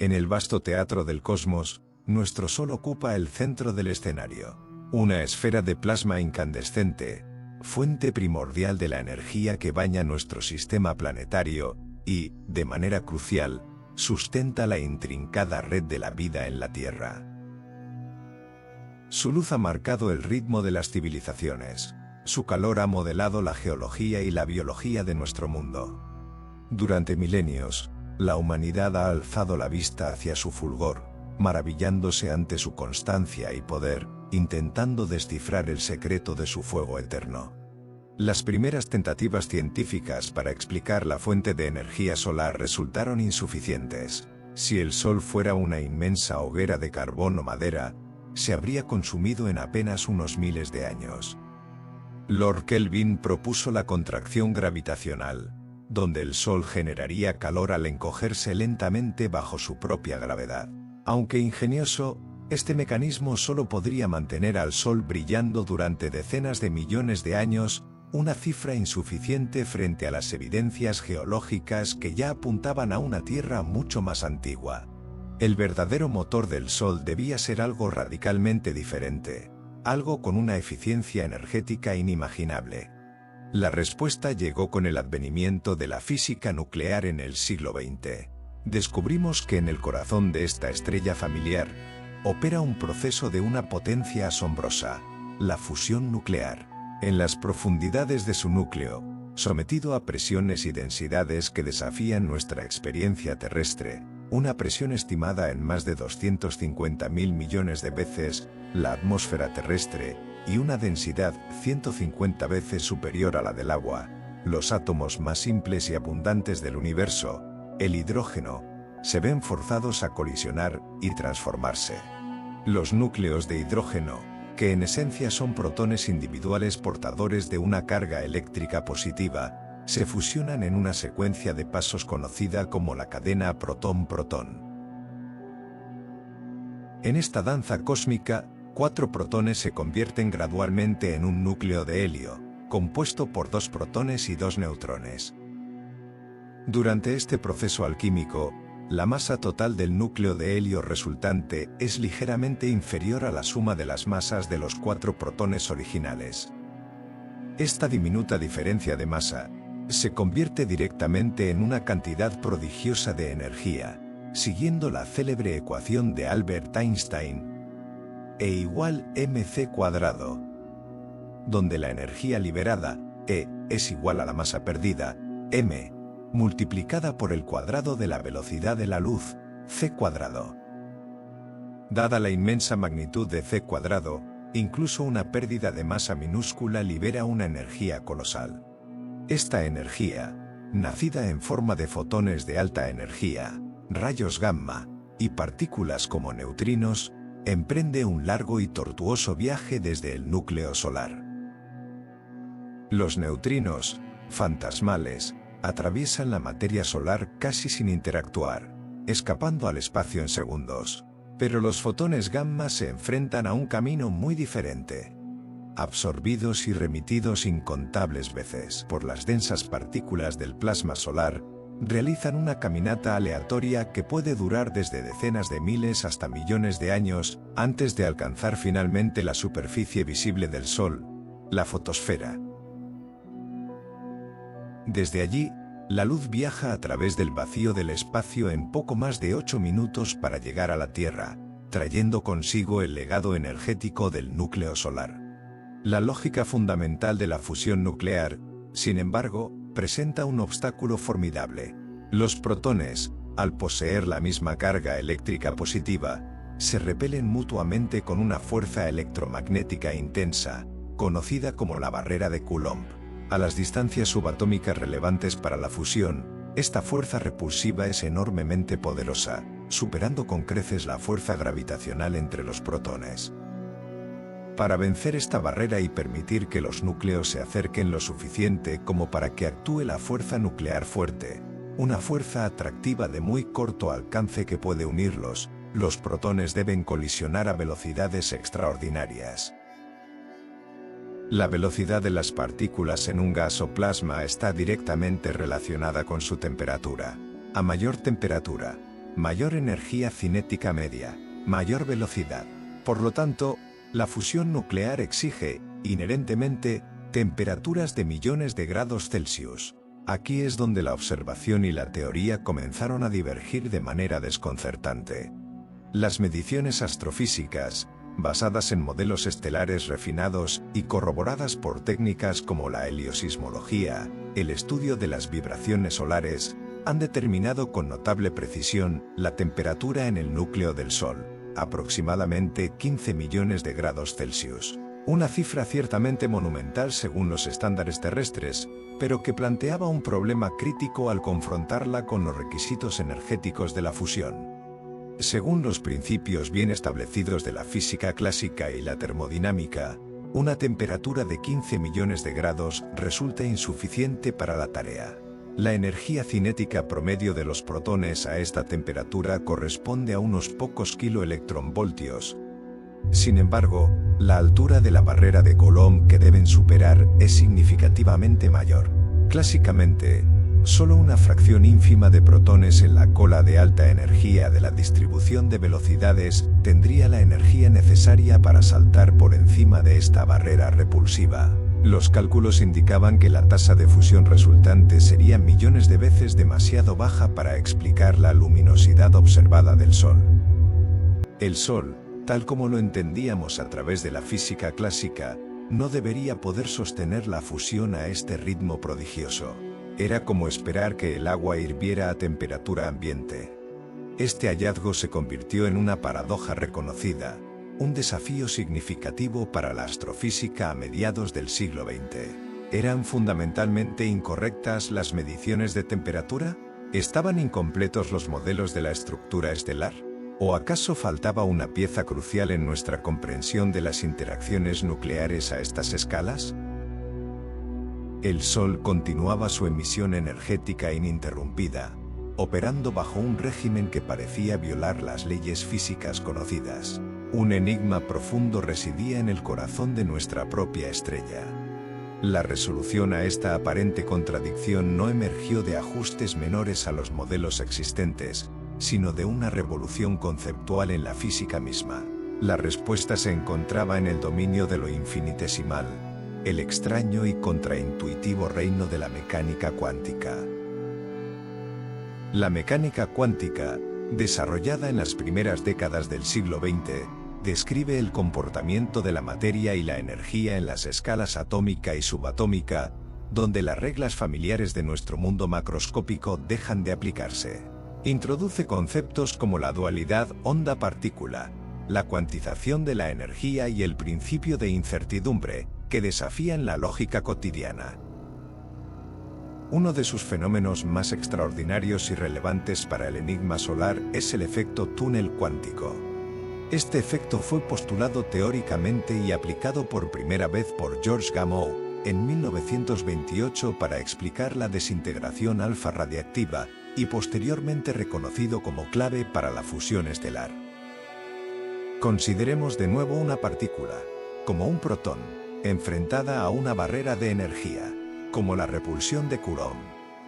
En el vasto teatro del cosmos, nuestro Sol ocupa el centro del escenario. Una esfera de plasma incandescente, fuente primordial de la energía que baña nuestro sistema planetario y, de manera crucial, sustenta la intrincada red de la vida en la Tierra. Su luz ha marcado el ritmo de las civilizaciones. Su calor ha modelado la geología y la biología de nuestro mundo. Durante milenios, la humanidad ha alzado la vista hacia su fulgor, maravillándose ante su constancia y poder, intentando descifrar el secreto de su fuego eterno. Las primeras tentativas científicas para explicar la fuente de energía solar resultaron insuficientes. Si el Sol fuera una inmensa hoguera de carbón o madera, se habría consumido en apenas unos miles de años. Lord Kelvin propuso la contracción gravitacional, donde el Sol generaría calor al encogerse lentamente bajo su propia gravedad. Aunque ingenioso, este mecanismo solo podría mantener al Sol brillando durante decenas de millones de años, una cifra insuficiente frente a las evidencias geológicas que ya apuntaban a una Tierra mucho más antigua. El verdadero motor del Sol debía ser algo radicalmente diferente, algo con una eficiencia energética inimaginable. La respuesta llegó con el advenimiento de la física nuclear en el siglo XX. Descubrimos que en el corazón de esta estrella familiar opera un proceso de una potencia asombrosa, la fusión nuclear. En las profundidades de su núcleo, sometido a presiones y densidades que desafían nuestra experiencia terrestre, una presión estimada en más de 250.000 millones de veces la atmósfera terrestre y una densidad 150 veces superior a la del agua, los átomos más simples y abundantes del universo, el hidrógeno, se ven forzados a colisionar y transformarse. Los núcleos de hidrógeno, que en esencia son protones individuales portadores de una carga eléctrica positiva, se fusionan en una secuencia de pasos conocida como la cadena protón-protón. En esta danza cósmica, 4 protones se convierten gradualmente en un núcleo de helio, compuesto por 2 protones y 2 neutrones. Durante este proceso alquímico, la masa total del núcleo de helio resultante es ligeramente inferior a la suma de las masas de los 4 protones originales. Esta diminuta diferencia de masa se convierte directamente en una cantidad prodigiosa de energía, siguiendo la célebre ecuación de Albert Einstein, E igual mc², donde la energía liberada, E, es igual a la masa perdida, m, multiplicada por el cuadrado de la velocidad de la luz, c². Dada la inmensa magnitud de c², incluso una pérdida de masa minúscula libera una energía colosal. Esta energía, nacida en forma de fotones de alta energía, rayos gamma y partículas como neutrinos, emprende un largo y tortuoso viaje desde el núcleo solar. Los neutrinos, fantasmales, atraviesan la materia solar casi sin interactuar, escapando al espacio en segundos. Pero los fotones gamma se enfrentan a un camino muy diferente. Absorbidos y remitidos incontables veces por las densas partículas del plasma solar, realizan una caminata aleatoria que puede durar desde decenas de miles hasta millones de años antes de alcanzar finalmente la superficie visible del Sol, la fotosfera. Desde allí, la luz viaja a través del vacío del espacio en poco más de 8 minutos para llegar a la Tierra, trayendo consigo el legado energético del núcleo solar. La lógica fundamental de la fusión nuclear, sin embargo, presenta un obstáculo formidable. Los protones, al poseer la misma carga eléctrica positiva, se repelen mutuamente con una fuerza electromagnética intensa, conocida como la barrera de Coulomb. A las distancias subatómicas relevantes para la fusión, esta fuerza repulsiva es enormemente poderosa, superando con creces la fuerza gravitacional entre los protones. Para vencer esta barrera y permitir que los núcleos se acerquen lo suficiente como para que actúe la fuerza nuclear fuerte, una fuerza atractiva de muy corto alcance que puede unirlos, los protones deben colisionar a velocidades extraordinarias. La velocidad de las partículas en un gas o plasma está directamente relacionada con su temperatura. A mayor temperatura, mayor energía cinética media, mayor velocidad. Por lo tanto, la fusión nuclear exige, inherentemente, temperaturas de millones de grados Celsius. Aquí es donde la observación y la teoría comenzaron a divergir de manera desconcertante. Las mediciones astrofísicas, basadas en modelos estelares refinados y corroboradas por técnicas como la heliosismología, el estudio de las vibraciones solares, han determinado con notable precisión la temperatura en el núcleo del Sol, aproximadamente 15 millones de grados Celsius. Una cifra ciertamente monumental según los estándares terrestres, pero que planteaba un problema crítico al confrontarla con los requisitos energéticos de la fusión. Según los principios bien establecidos de la física clásica y la termodinámica, una temperatura de 15 millones de grados resulta insuficiente para la tarea. La energía cinética promedio de los protones a esta temperatura corresponde a unos pocos kiloelectronvoltios. Sin embargo, la altura de la barrera de Coulomb que deben superar es significativamente mayor. Clásicamente, solo una fracción ínfima de protones en la cola de alta energía de la distribución de velocidades tendría la energía necesaria para saltar por encima de esta barrera repulsiva. Los cálculos indicaban que la tasa de fusión resultante sería millones de veces demasiado baja para explicar la luminosidad observada del Sol. El Sol, tal como lo entendíamos a través de la física clásica, no debería poder sostener la fusión a este ritmo prodigioso. Era como esperar que el agua hirviera a temperatura ambiente. Este hallazgo se convirtió en una paradoja reconocida, un desafío significativo para la astrofísica a mediados del siglo XX. ¿Eran fundamentalmente incorrectas las mediciones de temperatura? ¿Estaban incompletos los modelos de la estructura estelar? ¿O acaso faltaba una pieza crucial en nuestra comprensión de las interacciones nucleares a estas escalas? El Sol continuaba su emisión energética ininterrumpida, operando bajo un régimen que parecía violar las leyes físicas conocidas. Un enigma profundo residía en el corazón de nuestra propia estrella. La resolución a esta aparente contradicción no emergió de ajustes menores a los modelos existentes, sino de una revolución conceptual en la física misma. La respuesta se encontraba en el dominio de lo infinitesimal, el extraño y contraintuitivo reino de la mecánica cuántica. La mecánica cuántica, desarrollada en las primeras décadas del siglo XX, describe el comportamiento de la materia y la energía en las escalas atómica y subatómica, donde las reglas familiares de nuestro mundo macroscópico dejan de aplicarse. Introduce conceptos como la dualidad onda-partícula, la cuantización de la energía y el principio de incertidumbre, que desafían la lógica cotidiana. Uno de sus fenómenos más extraordinarios y relevantes para el enigma solar es el efecto túnel cuántico. Este efecto fue postulado teóricamente y aplicado por primera vez por George Gamow en 1928 para explicar la desintegración alfa radiactiva y posteriormente reconocido como clave para la fusión estelar. Consideremos de nuevo una partícula, como un protón, enfrentada a una barrera de energía, como la repulsión de Coulomb.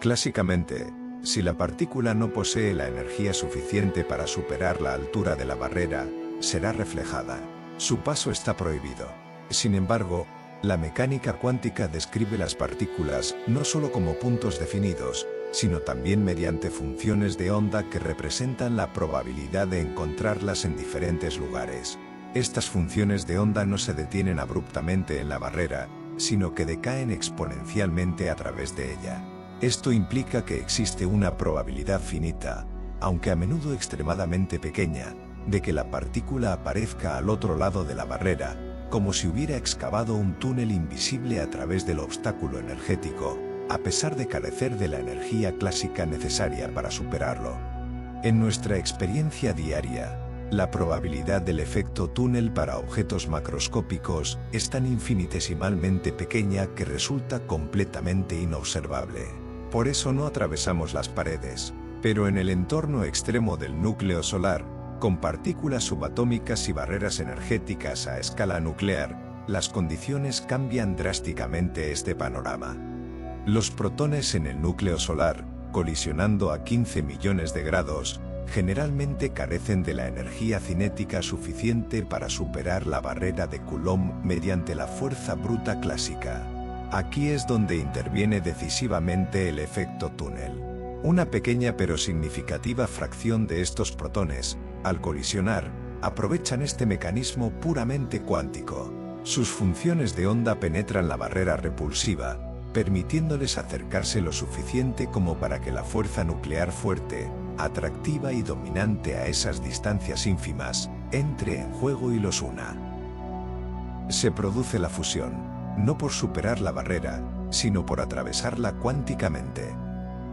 Clásicamente, si la partícula no posee la energía suficiente para superar la altura de la barrera, será reflejada. Su paso está prohibido. Sin embargo, la mecánica cuántica describe las partículas no solo como puntos definidos, sino también mediante funciones de onda que representan la probabilidad de encontrarlas en diferentes lugares. Estas funciones de onda no se detienen abruptamente en la barrera, sino que decaen exponencialmente a través de ella. Esto implica que existe una probabilidad finita, aunque a menudo extremadamente pequeña, de que la partícula aparezca al otro lado de la barrera, como si hubiera excavado un túnel invisible a través del obstáculo energético, a pesar de carecer de la energía clásica necesaria para superarlo. En nuestra experiencia diaria, la probabilidad del efecto túnel para objetos macroscópicos es tan infinitesimalmente pequeña que resulta completamente inobservable. Por eso no atravesamos las paredes, pero en el entorno extremo del núcleo solar, con partículas subatómicas y barreras energéticas a escala nuclear, las condiciones cambian drásticamente este panorama. Los protones en el núcleo solar, colisionando a 15 millones de grados, generalmente carecen de la energía cinética suficiente para superar la barrera de Coulomb mediante la fuerza bruta clásica. Aquí es donde interviene decisivamente el efecto túnel. Una pequeña pero significativa fracción de estos protones, al colisionar, aprovechan este mecanismo puramente cuántico. Sus funciones de onda penetran la barrera repulsiva, permitiéndoles acercarse lo suficiente como para que la fuerza nuclear fuerte, atractiva y dominante a esas distancias ínfimas, entre en juego y los una. Se produce la fusión, no por superar la barrera, sino por atravesarla cuánticamente.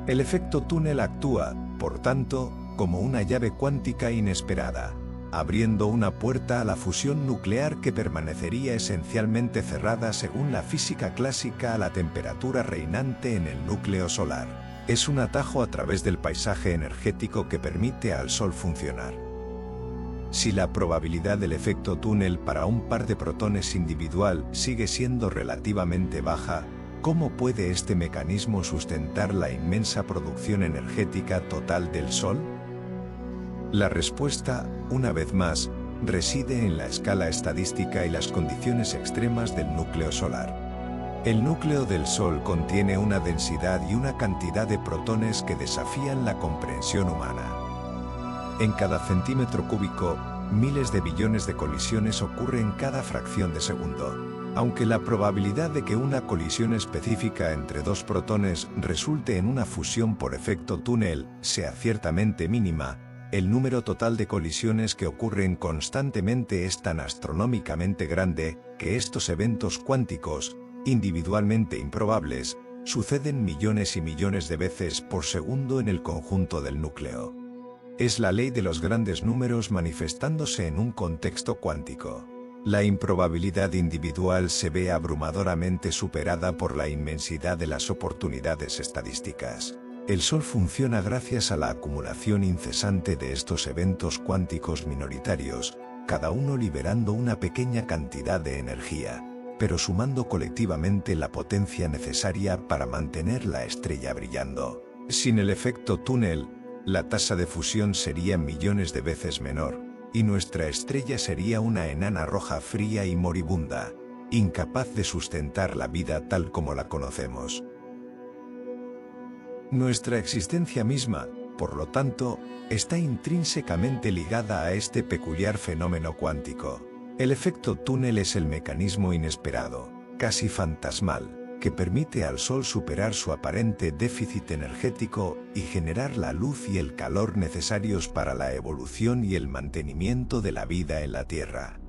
El efecto túnel actúa, por tanto, como una llave cuántica inesperada, abriendo una puerta a la fusión nuclear que permanecería esencialmente cerrada según la física clásica a la temperatura reinante en el núcleo solar. Es un atajo a través del paisaje energético que permite al Sol funcionar. Si la probabilidad del efecto túnel para un par de protones individual sigue siendo relativamente baja, ¿cómo puede este mecanismo sustentar la inmensa producción energética total del Sol? La respuesta, una vez más, reside en la escala estadística y las condiciones extremas del núcleo solar. El núcleo del Sol contiene una densidad y una cantidad de protones que desafían la comprensión humana. En cada centímetro cúbico, miles de billones de colisiones ocurren cada fracción de segundo. Aunque la probabilidad de que una colisión específica entre dos protones resulte en una fusión por efecto túnel sea ciertamente mínima, el número total de colisiones que ocurren constantemente es tan astronómicamente grande que estos eventos cuánticos, individualmente improbables, suceden millones y millones de veces por segundo en el conjunto del núcleo. Es la ley de los grandes números manifestándose en un contexto cuántico. La improbabilidad individual se ve abrumadoramente superada por la inmensidad de las oportunidades estadísticas. El Sol funciona gracias a la acumulación incesante de estos eventos cuánticos minoritarios, cada uno liberando una pequeña cantidad de energía, pero sumando colectivamente la potencia necesaria para mantener la estrella brillando. Sin el efecto túnel, la tasa de fusión sería millones de veces menor, y nuestra estrella sería una enana roja fría y moribunda, incapaz de sustentar la vida tal como la conocemos. Nuestra existencia misma, por lo tanto, está intrínsecamente ligada a este peculiar fenómeno cuántico. El efecto túnel es el mecanismo inesperado, casi fantasmal, que permite al Sol superar su aparente déficit energético y generar la luz y el calor necesarios para la evolución y el mantenimiento de la vida en la Tierra.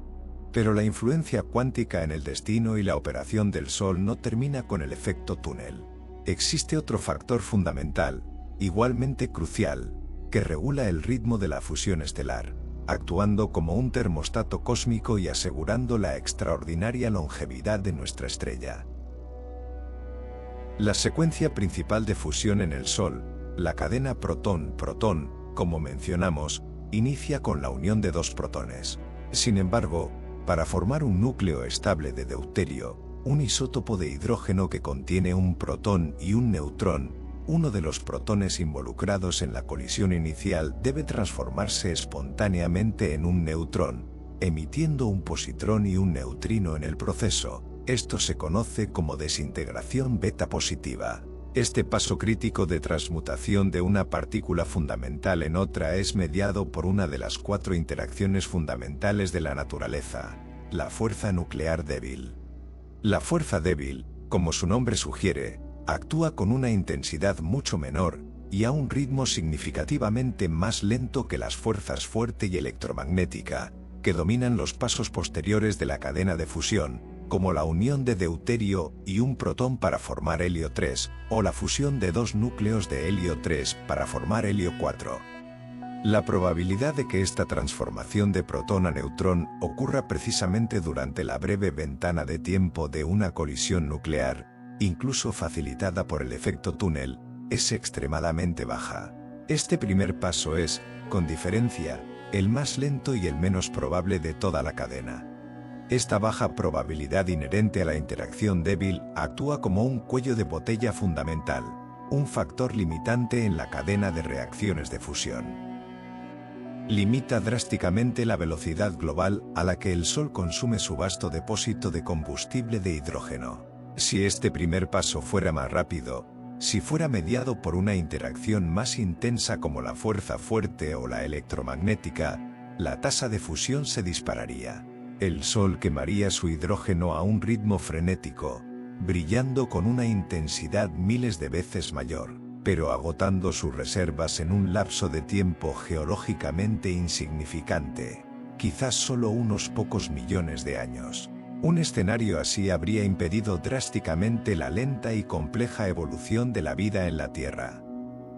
Pero la influencia cuántica en el destino y la operación del Sol no termina con el efecto túnel. Existe otro factor fundamental, igualmente crucial, que regula el ritmo de la fusión estelar, actuando como un termostato cósmico y asegurando la extraordinaria longevidad de nuestra estrella. La secuencia principal de fusión en el Sol, la cadena protón-protón, como mencionamos, inicia con la unión de dos protones. Sin embargo, para formar un núcleo estable de deuterio, un isótopo de hidrógeno que contiene un protón y un neutrón, uno de los protones involucrados en la colisión inicial debe transformarse espontáneamente en un neutrón, emitiendo un positrón y un neutrino en el proceso. Esto se conoce como desintegración beta positiva. Este paso crítico de transmutación de una partícula fundamental en otra es mediado por una de las cuatro interacciones fundamentales de la naturaleza, la fuerza nuclear débil. La fuerza débil, como su nombre sugiere, actúa con una intensidad mucho menor y a un ritmo significativamente más lento que las fuerzas fuerte y electromagnética, que dominan los pasos posteriores de la cadena de fusión, como la unión de deuterio y un protón para formar helio 3, o la fusión de dos núcleos de helio 3 para formar helio 4. La probabilidad de que esta transformación de protón a neutrón ocurra precisamente durante la breve ventana de tiempo de una colisión nuclear, incluso facilitada por el efecto túnel, es extremadamente baja. Este primer paso es, con diferencia, el más lento y el menos probable de toda la cadena. Esta baja probabilidad inherente a la interacción débil actúa como un cuello de botella fundamental, un factor limitante en la cadena de reacciones de fusión. limita drásticamente la velocidad global a la que el Sol consume su vasto depósito de combustible de hidrógeno. Si este primer paso fuera más rápido, si fuera mediado por una interacción más intensa como la fuerza fuerte o la electromagnética, la tasa de fusión se dispararía. El Sol quemaría su hidrógeno a un ritmo frenético, brillando con una intensidad miles de veces mayor, pero agotando sus reservas en un lapso de tiempo geológicamente insignificante, quizás solo unos pocos millones de años. Un escenario así habría impedido drásticamente la lenta y compleja evolución de la vida en la Tierra.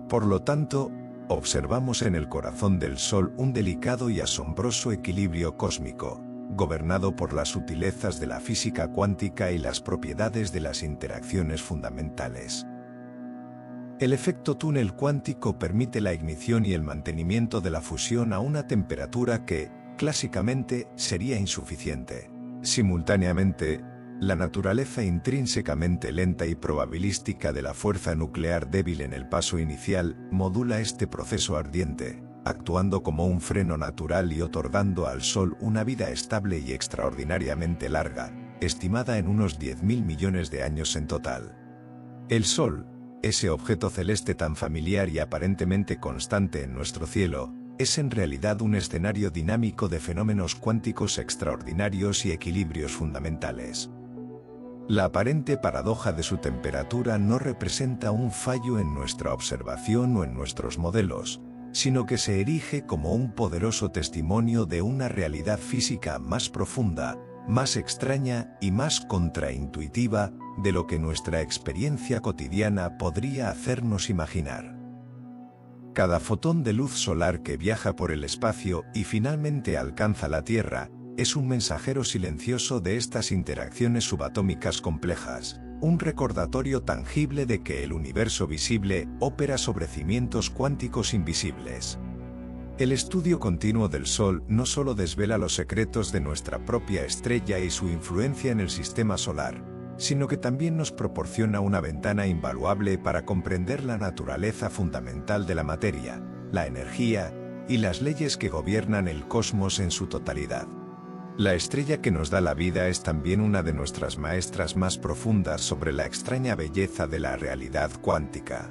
Por lo tanto, observamos en el corazón del Sol un delicado y asombroso equilibrio cósmico, gobernado por las sutilezas de la física cuántica y las propiedades de las interacciones fundamentales. El efecto túnel cuántico permite la ignición y el mantenimiento de la fusión a una temperatura que, clásicamente, sería insuficiente. Simultáneamente, la naturaleza intrínsecamente lenta y probabilística de la fuerza nuclear débil en el paso inicial modula este proceso ardiente, actuando como un freno natural y otorgando al Sol una vida estable y extraordinariamente larga, estimada en unos 10.000 millones de años en total. El Sol, ese objeto celeste tan familiar y aparentemente constante en nuestro cielo, es en realidad un escenario dinámico de fenómenos cuánticos extraordinarios y equilibrios fundamentales. La aparente paradoja de su temperatura no representa un fallo en nuestra observación o en nuestros modelos, sino que se erige como un poderoso testimonio de una realidad física más profunda, más extraña y más contraintuitiva de lo que nuestra experiencia cotidiana podría hacernos imaginar. Cada fotón de luz solar que viaja por el espacio y finalmente alcanza la Tierra es un mensajero silencioso de estas interacciones subatómicas complejas, un recordatorio tangible de que el universo visible opera sobre cimientos cuánticos invisibles. El estudio continuo del Sol no solo desvela los secretos de nuestra propia estrella y su influencia en el sistema solar, sino que también nos proporciona una ventana invaluable para comprender la naturaleza fundamental de la materia, la energía y las leyes que gobiernan el cosmos en su totalidad. La estrella que nos da la vida es también una de nuestras maestras más profundas sobre la extraña belleza de la realidad cuántica.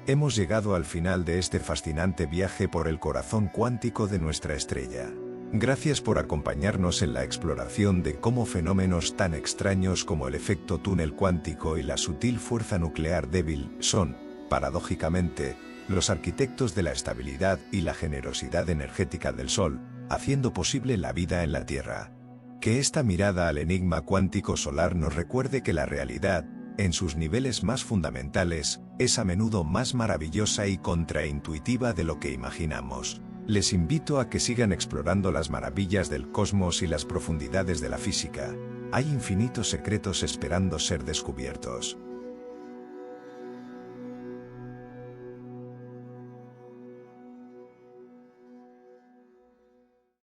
Hemos llegado al final de este fascinante viaje por el corazón cuántico de nuestra estrella. Gracias por acompañarnos en la exploración de cómo fenómenos tan extraños como el efecto túnel cuántico y la sutil fuerza nuclear débil son, paradójicamente, los arquitectos de la estabilidad y la generosidad energética del Sol, haciendo posible la vida en la Tierra. Que esta mirada al enigma cuántico solar nos recuerde que la realidad, en sus niveles más fundamentales, es a menudo más maravillosa y contraintuitiva de lo que imaginamos. Les invito a que sigan explorando las maravillas del cosmos y las profundidades de la física. Hay infinitos secretos esperando ser descubiertos.